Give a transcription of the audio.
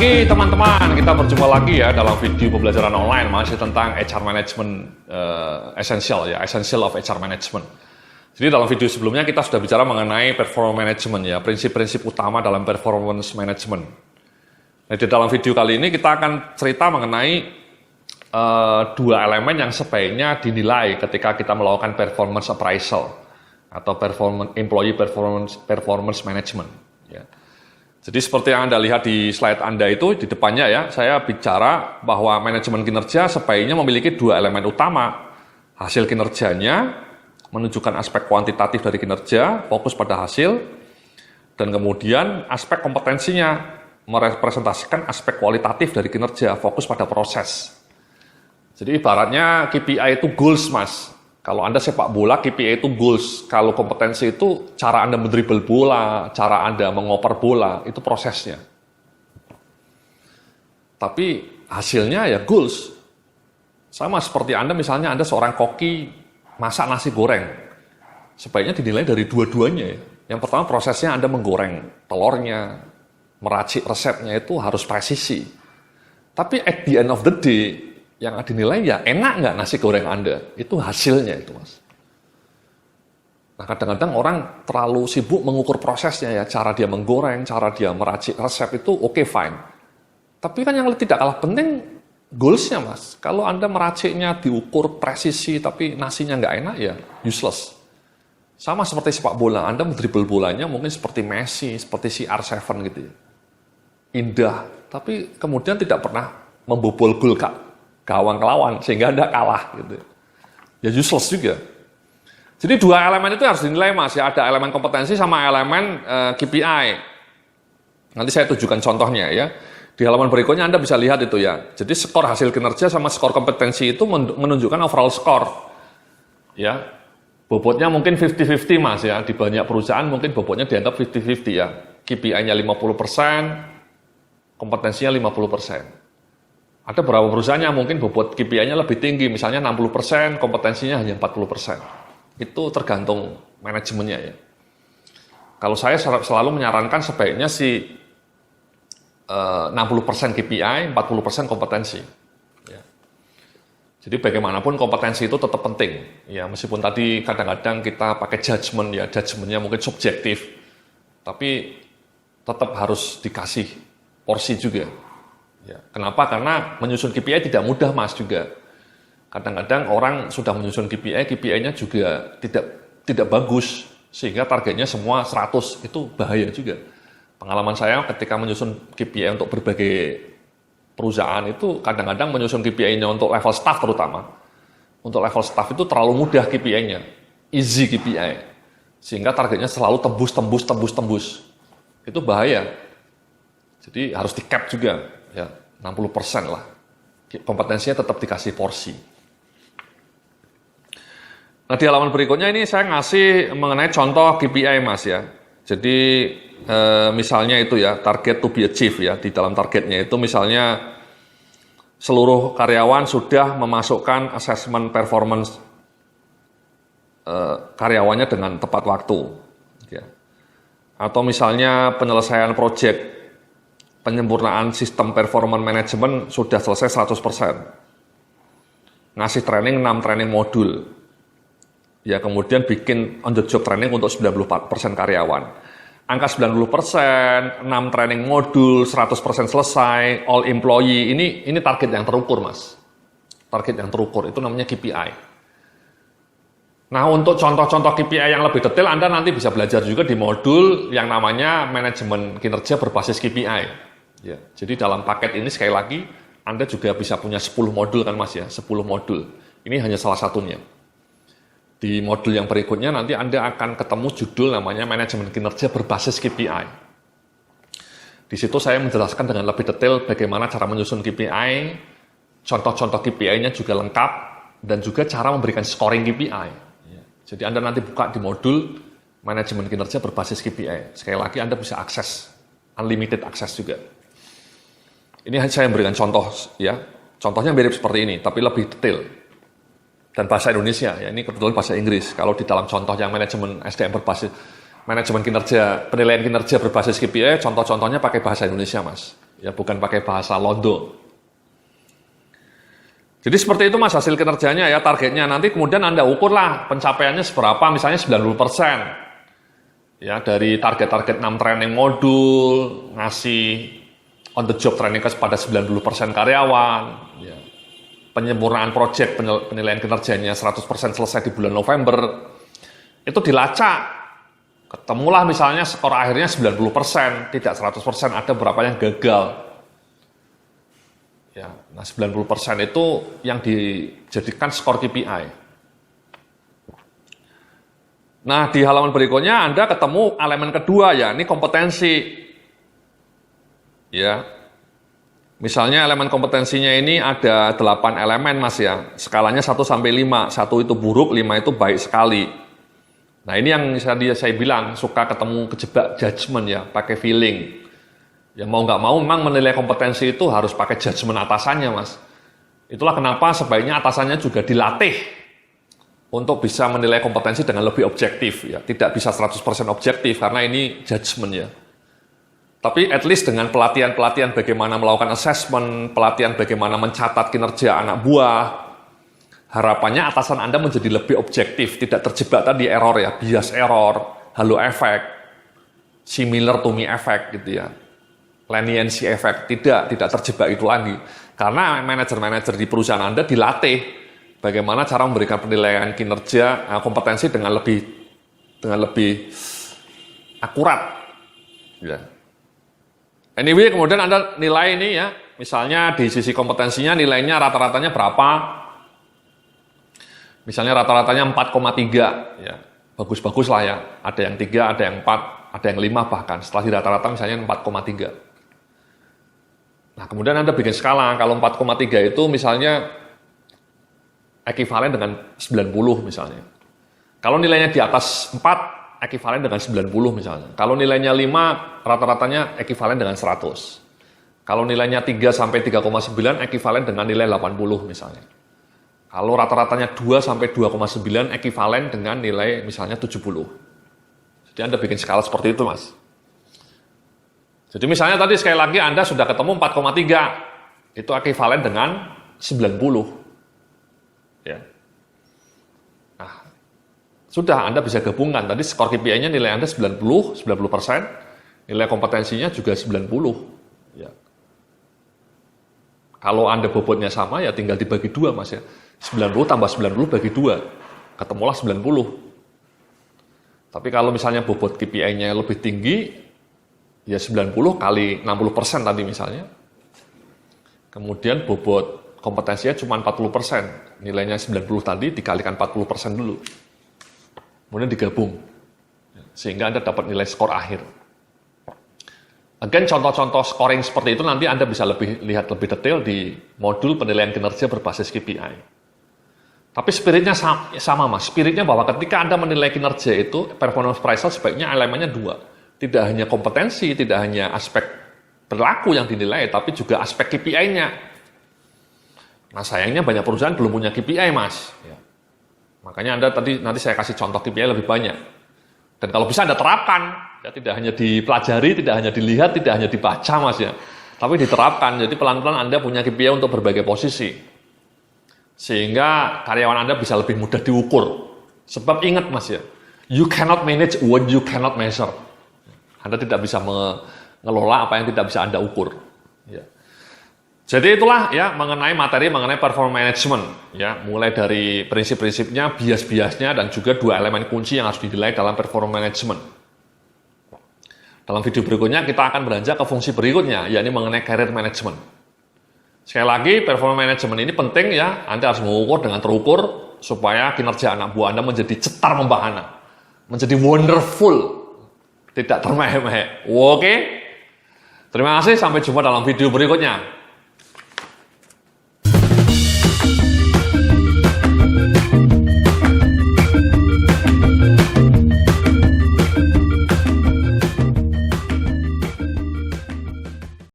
pagi teman-teman, kita berjumpa lagi ya dalam video pembelajaran online masih tentang HR Management Essential of HR Management. Jadi dalam video sebelumnya kita sudah bicara mengenai performance management ya, prinsip-prinsip utama dalam performance management. Nah, di dalam video kali ini kita akan cerita mengenai dua elemen yang sebaiknya dinilai ketika kita melakukan performance appraisal atau employee performance management. Ya. Jadi seperti yang Anda lihat di slide Anda itu, di depannya ya, saya bicara bahwa manajemen kinerja sebaiknya memiliki dua elemen utama. Hasil kinerjanya, menunjukkan aspek kuantitatif dari kinerja, fokus pada hasil, dan kemudian aspek kompetensinya, merepresentasikan aspek kualitatif dari kinerja, fokus pada proses. Jadi ibaratnya KPI itu goals, Mas. Kalau Anda sepak bola, KPI itu goals. Kalau kompetensi itu cara Anda mendribble bola, cara Anda mengoper bola, itu prosesnya. Tapi hasilnya ya goals. Sama seperti Anda, misalnya Anda seorang koki masak nasi goreng. Sebaiknya dinilai dari dua-duanya ya. Yang pertama prosesnya Anda menggoreng telurnya, meracik resepnya itu harus presisi. Tapi at the end of the day, yang dinilai ya enak nggak nasi goreng Anda, itu hasilnya itu, Mas. Nah, kadang-kadang orang terlalu sibuk mengukur prosesnya ya, cara dia menggoreng, cara dia meracik resep itu oke, fine. Tapi kan yang tidak kalah penting goalsnya, Mas. Kalau Anda meraciknya diukur presisi tapi nasinya nggak enak ya useless. Sama seperti sepak bola, Anda mendribble bolanya mungkin seperti Messi, seperti CR7 gitu ya. Indah, tapi kemudian tidak pernah membobol gol gawang lawan sehingga Anda kalah gitu. Ya useless juga. Jadi dua elemen itu harus dinilai, Mas ya, ada elemen kompetensi sama elemen KPI. Nanti saya tunjukkan contohnya ya. Di halaman berikutnya Anda bisa lihat itu ya. Jadi skor hasil kinerja sama skor kompetensi itu menunjukkan overall score. Ya. Bobotnya mungkin 50-50, Mas ya. Di banyak perusahaan mungkin bobotnya dianggap 50-50 ya. KPI-nya 50%, kompetensinya 50%. Ada beberapa perusahaan yang mungkin bobot KPI-nya lebih tinggi, misalnya 60%, kompetensinya hanya 40%. Itu tergantung manajemennya ya. Kalau saya selalu menyarankan sebaiknya 60% KPI, 40% kompetensi. Ya. Jadi bagaimanapun kompetensi itu tetap penting. Ya, meskipun tadi kadang-kadang kita pakai judgement ya, judgementnya mungkin subjektif, tapi tetap harus dikasih porsi juga. Ya, kenapa? Karena menyusun KPI tidak mudah, Mas, juga. Kadang-kadang orang sudah menyusun KPI, KPI-nya juga tidak bagus, sehingga targetnya semua 100, itu bahaya juga. Pengalaman saya ketika menyusun KPI untuk berbagai perusahaan itu, kadang-kadang menyusun KPI-nya untuk level staff terutama. Untuk level staff itu terlalu mudah KPI-nya, easy KPI, sehingga targetnya selalu tembus. Itu bahaya. Jadi harus di-cap juga. Ya, 60% lah. Kompetensinya tetap dikasih porsi. Nah, di halaman berikutnya ini saya ngasih mengenai contoh KPI, Mas ya. Jadi misalnya itu ya, target to be achieved ya. Di dalam targetnya itu misalnya seluruh karyawan sudah memasukkan asesmen performance karyawannya dengan tepat waktu. Ya. Atau misalnya penyelesaian proyek penyempurnaan sistem performance management sudah selesai 100%. Ngasih training 6 training modul. Ya, kemudian bikin on the job training untuk 94% karyawan. Angka 90%, 6 training modul, 100% selesai, all employee, ini target yang terukur, Mas. Target yang terukur, itu namanya KPI. Nah, untuk contoh-contoh KPI yang lebih detail, Anda nanti bisa belajar juga di modul yang namanya manajemen kinerja berbasis KPI. Ya, jadi dalam paket ini sekali lagi Anda juga bisa punya 10 modul kan, Mas ya, 10 modul. Ini hanya salah satunya. Di modul yang berikutnya nanti Anda akan ketemu judul namanya manajemen kinerja berbasis KPI. Di situ saya menjelaskan dengan lebih detail bagaimana cara menyusun KPI, contoh-contoh KPI-nya juga lengkap, dan juga cara memberikan scoring KPI. Ya, jadi Anda nanti buka di modul manajemen kinerja berbasis KPI. Sekali lagi Anda bisa akses, unlimited akses juga. Ini saya memberikan contoh ya. Contohnya mirip seperti ini, tapi lebih detail. Dan bahasa Indonesia, ya ini kebetulan bahasa Inggris. Kalau di dalam contoh yang manajemen SDM berbasis manajemen kinerja, penilaian kinerja berbasis KPI, contoh-contohnya pakai bahasa Indonesia, Mas. Ya, bukan pakai bahasa londo. Jadi seperti itu Mas hasil kinerjanya ya, targetnya. Nanti kemudian Anda ukurlah pencapaiannya seberapa, misalnya 90%. Ya, dari target-target 6 training modul, ngasih on the job training kepada 90% karyawan, ya. Penyempurnaan project, penilaian kinerjanya 100% selesai di bulan November. Itu dilacak. Ketemulah misalnya skor akhirnya 90%, tidak 100%, ada beberapa yang gagal. Ya, nah 90% itu yang dijadikan skor KPI. Nah, di halaman berikutnya Anda ketemu elemen kedua ya, ini kompetensi. Ya. Misalnya elemen kompetensinya ini ada 8 elemen Mas ya. Skalanya 1 sampai 5. 1 itu buruk, 5 itu baik sekali. Nah, ini yang saya bilang suka ketemu kejebak judgement ya, pakai feeling. Ya mau nggak mau memang menilai kompetensi itu harus pakai judgement atasannya Mas. Itulah kenapa sebaiknya atasannya juga dilatih untuk bisa menilai kompetensi dengan lebih objektif ya. Tidak bisa 100% objektif karena ini judgement ya. Tapi at least dengan pelatihan-pelatihan bagaimana melakukan assessment, pelatihan bagaimana mencatat kinerja anak buah, harapannya atasan Anda menjadi lebih objektif, tidak terjebak tadi error ya, bias error, halo effect, similar to me effect gitu ya. Leniency effect, tidak terjebak itu lagi. Karena manajer-manajer di perusahaan Anda dilatih bagaimana cara memberikan penilaian kinerja kompetensi dengan lebih akurat. Ya. Anyway, kemudian Anda nilai ini ya, misalnya di sisi kompetensinya nilainya rata-ratanya berapa? Misalnya rata-ratanya 4,3 ya. Bagus-bagus lah ya. Ada yang 3, ada yang 4, ada yang 5 bahkan. Setelah di rata-rata misalnya 4,3. Nah, kemudian Anda bikin skala, kalau 4,3 itu misalnya ekivalen dengan 90 misalnya. Kalau nilainya di atas 4, ekivalen dengan 90 misalnya. Kalau nilainya 5, rata-ratanya ekivalen dengan 100. Kalau nilainya 3 sampai 3,9, ekivalen dengan nilai 80 misalnya. Kalau rata-ratanya 2 sampai 2,9, ekivalen dengan nilai misalnya 70. Jadi Anda bikin skala seperti itu, Mas. Jadi misalnya tadi sekali lagi Anda sudah ketemu 4,3, itu ekivalen dengan 90. Ya. Nah, sudah Anda bisa gabungkan. Tadi skor KPI-nya nilai Anda 90%, nilai kompetensinya juga 90. Ya. Kalau Anda bobotnya sama, ya tinggal dibagi 2, Mas ya. 90 tambah 90 bagi 2, ketemulah 90. Tapi kalau misalnya bobot KPI-nya lebih tinggi, ya 90 kali 60% tadi misalnya. Kemudian bobot kompetensinya cuma 40%. Nilainya 90 tadi dikalikan 40% dulu. Kemudian digabung. Sehingga Anda dapat nilai skor akhir. Again, contoh-contoh scoring seperti itu nanti Anda bisa lihat lebih detail di modul penilaian kinerja berbasis KPI. Tapi spiritnya sama Mas. Spiritnya bahwa ketika Anda menilai kinerja itu, performance appraisal sebaiknya elemennya 2. Tidak hanya kompetensi, tidak hanya aspek perilaku yang dinilai, tapi juga aspek KPI-nya. Nah sayangnya banyak perusahaan belum punya KPI, Mas. Ya. Makanya nanti saya kasih contoh KPI lebih banyak. Dan kalau bisa Anda terapkan, ya tidak hanya dipelajari, tidak hanya dilihat, tidak hanya dibaca, Mas ya. Tapi diterapkan, jadi pelan-pelan Anda punya KPI untuk berbagai posisi. Sehingga karyawan Anda bisa lebih mudah diukur. Sebab ingat, Mas ya, you cannot manage what you cannot measure. Anda tidak bisa mengelola apa yang tidak bisa Anda ukur. Ya. Jadi itulah ya mengenai materi mengenai performance management. Ya, mulai dari prinsip-prinsipnya, bias-biasnya, dan juga 2 elemen kunci yang harus dinilai dalam performance management. Dalam video berikutnya kita akan beranjak ke fungsi berikutnya, yakni mengenai career management. Sekali lagi, performance management ini penting ya. Anda harus mengukur dengan terukur supaya kinerja anak buah Anda menjadi cetar membahana, menjadi wonderful. Tidak termehek-mehek. Oke? Terima kasih, sampai jumpa dalam video berikutnya.